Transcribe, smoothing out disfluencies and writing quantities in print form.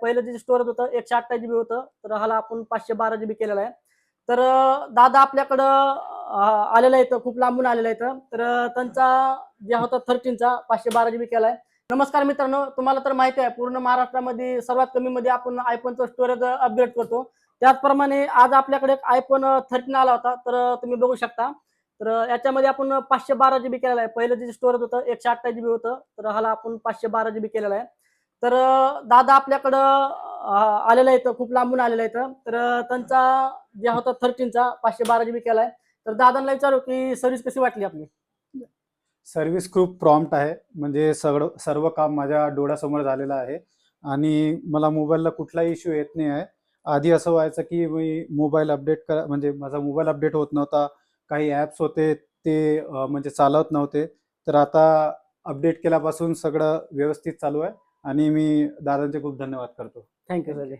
पहिलं जे स्टोरेज होतं 128 GB होतं, तर ह्याला आपण 512 GB केलेलं आहे. तर दादा आपल्याकडं आलेला आहे, खूप लांबून आलेला आहे. तर त्यांचा जे होता 13चा 512 GB केलाय. नमस्कार मित्रांनो, तुम्हाला तर माहिती आहे पूर्ण महाराष्ट्रामध्ये सर्वात कमी मध्ये आपण आयफोनचं स्टोरेज अपग्रेड करतो. त्याचप्रमाणे आज आपल्याकडे एक आयफोन 13 आला होता, तर तुम्ही बघू शकता. तर याच्यामध्ये आपण 512 GB केलेला आहे. पहिलं जे स्टोरेज होतं 128 GB होतं, तर ह्याला आपण 512 GB केलेला आहे. तर दादा आपल्याकडं आलेला आहे, खूप लांबून आलेला आहे. तर त्यांचा जे होता 13चा 512 GB केलाय. तर दादांना विचारू की सर्व्हिस कशी वाटली आपली. सर्व्हिस खूप प्रॉम्प्ट आहे. म्हणजे सर्व काम माझ्या डोळ्यासमोर झालेलं आहे आणि मला मोबाईलला कुठलाही इश्यू येत नाही आहे. आधी असं व्हायचं की मी मोबाईल अपडेट म्हणजे माझा मोबाईल अपडेट होत नव्हता. काही ॲप्स होते ते म्हणजे चालत नव्हते. तर आता अपडेट केल्यापासून सगळं व्यवस्थित चालू आहे आणि मी दादांचे खूप धन्यवाद करतो. Thank you sir.